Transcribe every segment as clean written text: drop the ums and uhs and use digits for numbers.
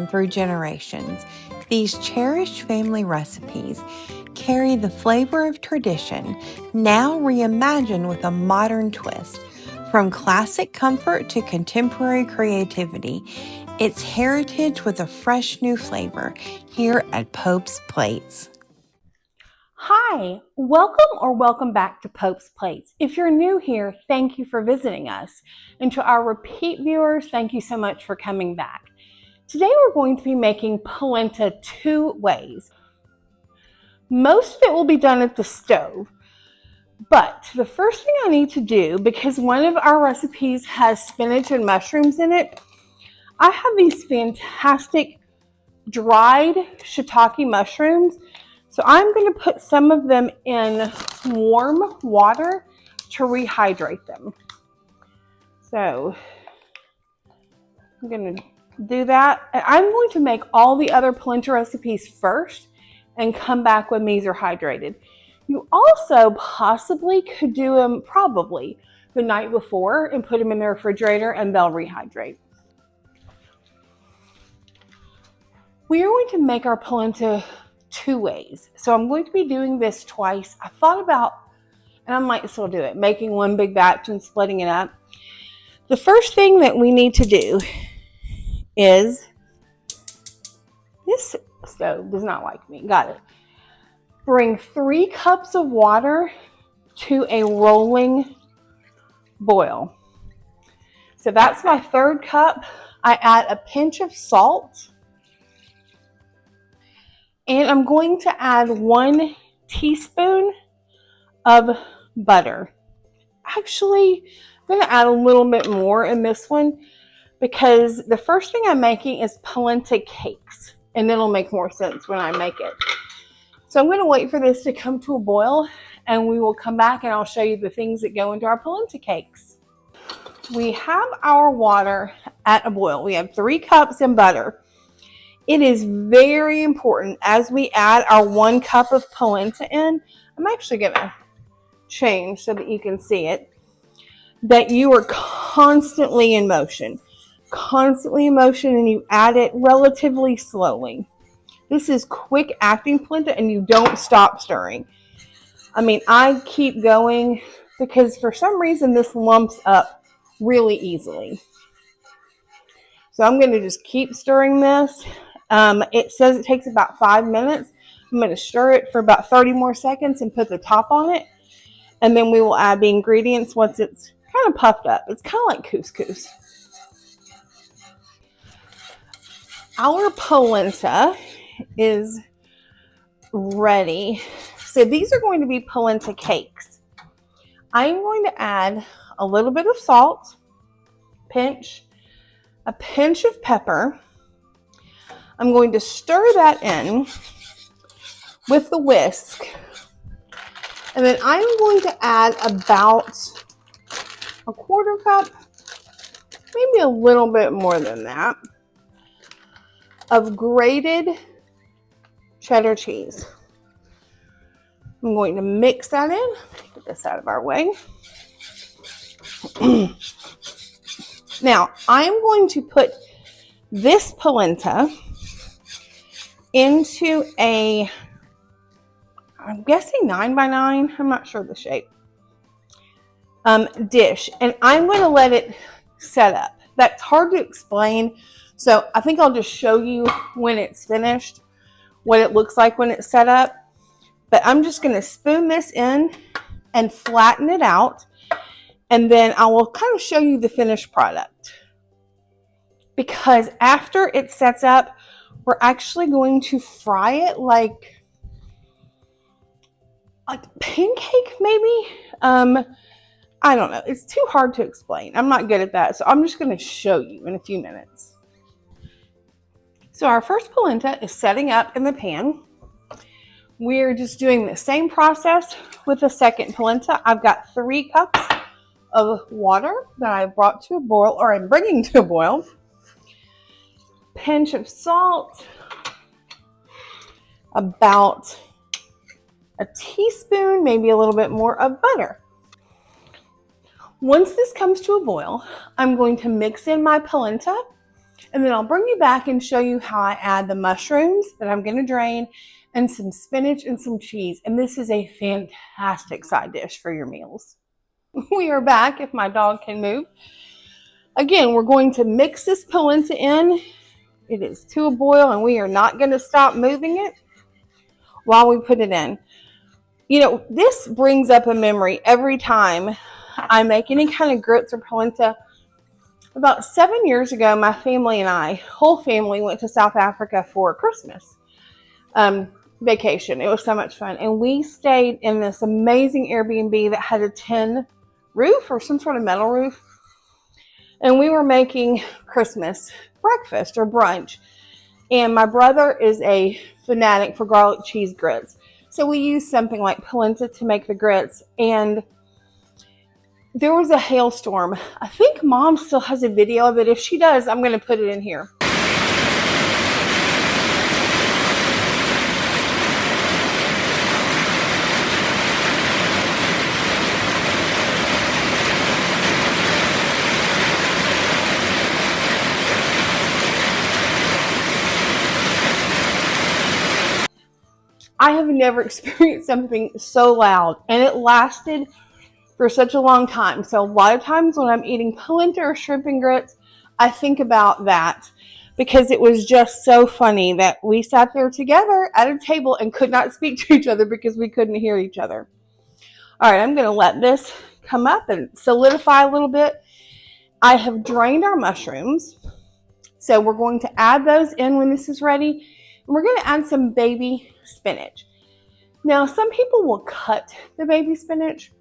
down through generations, these cherished family recipes carry the flavor of tradition, now reimagined with a modern twist. From classic comfort to contemporary creativity, it's heritage with a fresh new flavor here at Pope's Plates. Hi, welcome back to Pope's Plates. If you're new here, thank you for visiting us. And to our repeat viewers, thank you so much for coming back. Today we're going to be making polenta 2 ways. Most of it will be done at the stove, but the first thing I need to do, because one of our recipes has spinach and mushrooms in it, I have these fantastic dried shiitake mushrooms. So I'm going to put some of them in warm water to rehydrate them. So I'm going to do that. And I'm going to make all the other polenta recipes first and come back when these are hydrated. You also possibly could do them probably the night before and put them in the refrigerator and they'll rehydrate. We are going to make our polenta 2 ways. So I'm going to be doing this twice. I thought about, and I might still do it, making one big batch and splitting it up. The first thing that we need to do is, this stove does not like me, got it. Bring 3 cups of water to a rolling boil. So that's my 3rd cup. I add a pinch of salt. And I'm going to add 1 teaspoon of butter. Actually, I'm going to add a little bit more in this one because the first thing I'm making is polenta cakes, and it'll make more sense when I make it. So I'm going to wait for this to come to a boil, and we will come back and I'll show you the things that go into our polenta cakes. We have our water at a boil. We have 3 cups and butter. It is very important as we add our 1 cup of polenta in, I'm actually going to change so that you can see it, that you are constantly in motion. Constantly in motion, and you add it relatively slowly. This is quick acting polenta and you don't stop stirring. I mean, I keep going because for some reason this lumps up really easily. So I'm going to just keep stirring this. It says it takes about 5 minutes. I'm going to stir it for about 30 more seconds and put the top on it. And then we will add the ingredients once it's kind of puffed up. It's kind of like couscous. Our polenta is ready. So these are going to be polenta cakes. I'm going to add a little bit of salt, a pinch of pepper. I'm going to stir that in with the whisk. And then I'm going to add about a 1/4 cup, maybe a little bit more than that, of grated cheddar cheese. I'm going to mix that in. Get this out of our way. Now, I'm going to put this polenta into a, I'm guessing 9x9, I'm not sure the shape, dish. And I'm going to let it set up. That's hard to explain, so I think I'll just show you when it's finished, what it looks like when it's set up. But I'm just going to spoon this in and flatten it out, and then I will kind of show you the finished product. Because after it sets up, we're actually going to fry it like pancake maybe. I don't know. It's too hard to explain. I'm not good at that. So I'm just going to show you in a few minutes. So our first polenta is setting up in the pan. We're just doing the same process with the second polenta. I've got 3 cups of water that I brought to a boil, or I'm bringing to a boil. Pinch of salt, about a teaspoon, maybe a little bit more of butter. Once this comes to a boil, I'm going to mix in my polenta And then I'll bring you back and show you how I add the mushrooms that I'm going to drain and some spinach and some cheese. And this is a fantastic side dish for your meals. We are back, if my dog can move. Again, we're going to mix this polenta in. It is to a boil, and we are not going to stop moving it while we put it in. You know, this brings up a memory every time I make any kind of grits or polenta. About 7 years ago, my family and I, whole family, went to South Africa for Christmas vacation. It was so much fun. And we stayed in this amazing Airbnb that had a tin roof or some sort of metal roof. And we were making Christmas breakfast or brunch. And my brother is a fanatic for garlic cheese grits. So we used something like polenta to make the grits. And there was a hailstorm. I think Mom still has a video of it. If she does, I'm going to put it in here. I have never experienced something so loud, and it lasted for such a long time. So a lot of times when I'm eating polenta or shrimp and grits, I think about that because it was just so funny that we sat there together at a table and could not speak to each other because we couldn't hear each other. All right, I'm going to let this come up and solidify a little bit. I have drained our mushrooms, so we're going to add those in when this is ready. And we're going to add some baby spinach. Now, some people will cut the baby spinach.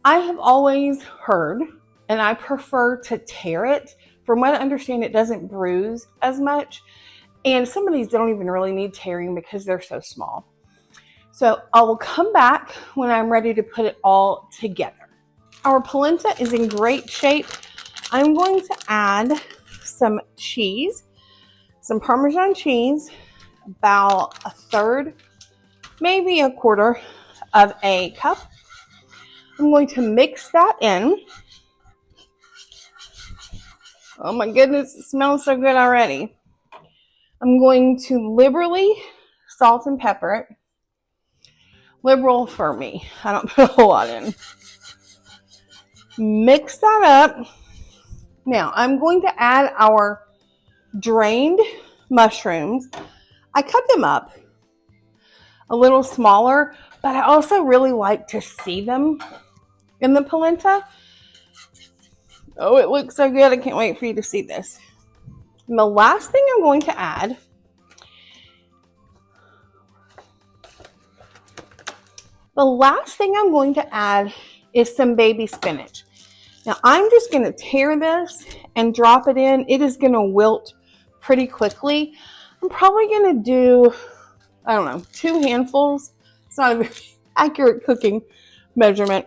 I have always heard, and I prefer to tear it. From what I understand, it doesn't bruise as much. And some of these don't even really need tearing because they're so small. So I will come back when I'm ready to put it all together. Our polenta is in great shape. I'm going to add some cheese. Some Parmesan cheese, about a third, maybe a quarter of a cup. I'm going to mix that in. Oh my goodness, it smells so good already. I'm going to liberally salt and pepper it. Liberal for me. I don't put a whole lot in. Mix that up. Now, I'm going to add our drained mushrooms. I cut them up a little smaller, but I also really like to see them in the polenta. Oh, it looks so good. I can't wait for you to see this. And the last thing I'm going to add is some baby spinach. Now, I'm just going to tear this and drop it in. It is going to wilt pretty quickly. I'm probably going to do, 2 handfuls. It's not a very accurate cooking measurement.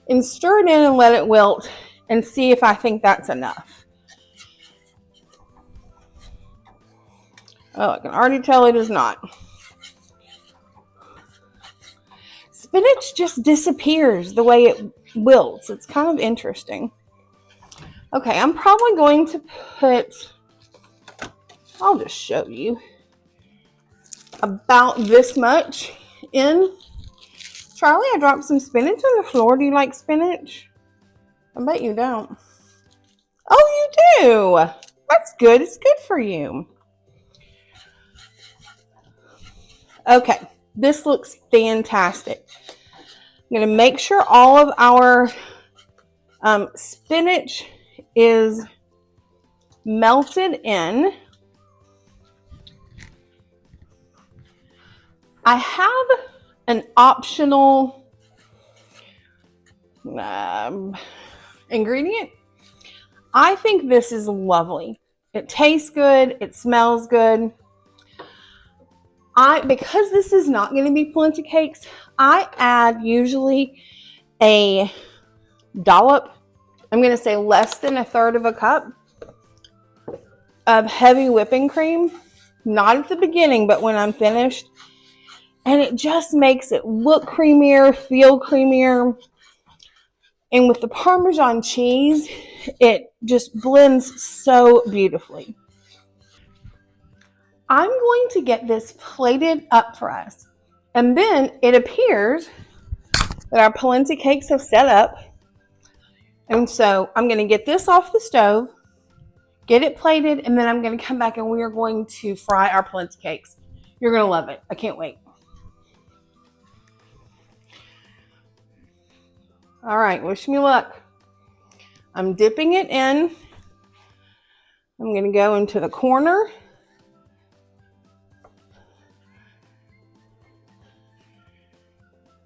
And stir it in and let it wilt and see if I think that's enough. Oh, I can already tell it is not. Spinach just disappears the way it wilts. It's kind of interesting. Okay, I'm probably going to put, I'll just show you, about this much in. Charlie, I dropped some spinach on the floor. Do you like spinach? I bet you don't. Oh, you do. That's good. It's good for you. Okay, this looks fantastic. I'm going to make sure all of our spinach is melted in. I have an optional ingredient. I think this is lovely. It tastes good. It smells good. Because this is not going to be polenta cakes, I add usually a dollop, I'm going to say less than a third of a cup of heavy whipping cream. Not at the beginning, but when I'm finished. And it just makes it look creamier, feel creamier. And with the Parmesan cheese, it just blends so beautifully. I'm going to get this plated up for us. And then it appears that our polenta cakes have set up. And so I'm going to get this off the stove, get it plated, and then I'm going to come back and we are going to fry our polenta cakes. You're going to love it. I can't wait. All right, wish me luck. I'm dipping it in. I'm going to go into the corner.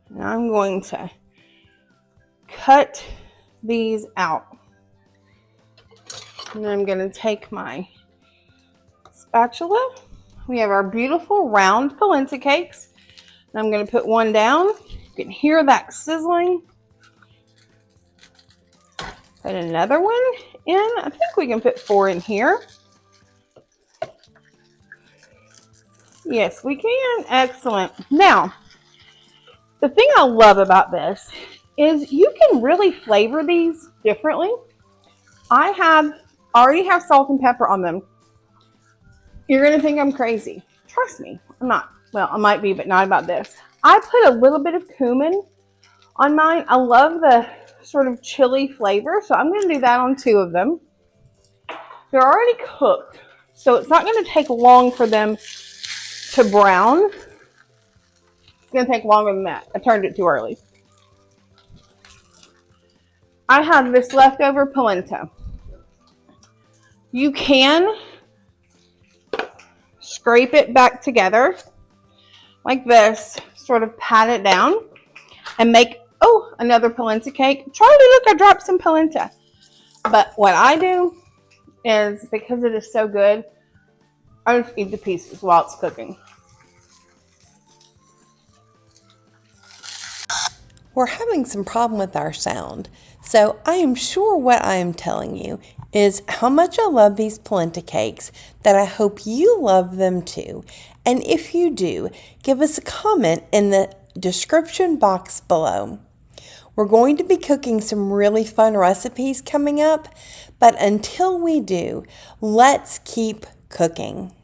And I'm going to cut these out. And then I'm going to take my spatula. We have our beautiful round polenta cakes. And I'm going to put one down. You can hear that sizzling. Put another one in. I think we can put 4 in here. Yes, we can. Excellent. Now, the thing I love about this is you can really flavor these differently. I already have salt and pepper on them. You're going to think I'm crazy. Trust me, I'm not. Well, I might be, but not about this. I put a little bit of cumin on mine. I love the sort of chili flavor, so I'm going to do that on 2 of them. They're already cooked, so it's not going to take long for them to brown. It's going to take longer than that. I turned it too early. I have this leftover polenta. You can scrape it back together like this, sort of pat it down and make, another polenta cake. Charlie, look, I dropped some polenta. But what I do is, because it is so good, I just eat the pieces while it's cooking. We're having some problem with our sound, so I am sure what I am telling you is how much I love these polenta cakes, that I hope you love them too. And if you do, give us a comment in the description box below. We're going to be cooking some really fun recipes coming up, but until we do, let's keep cooking.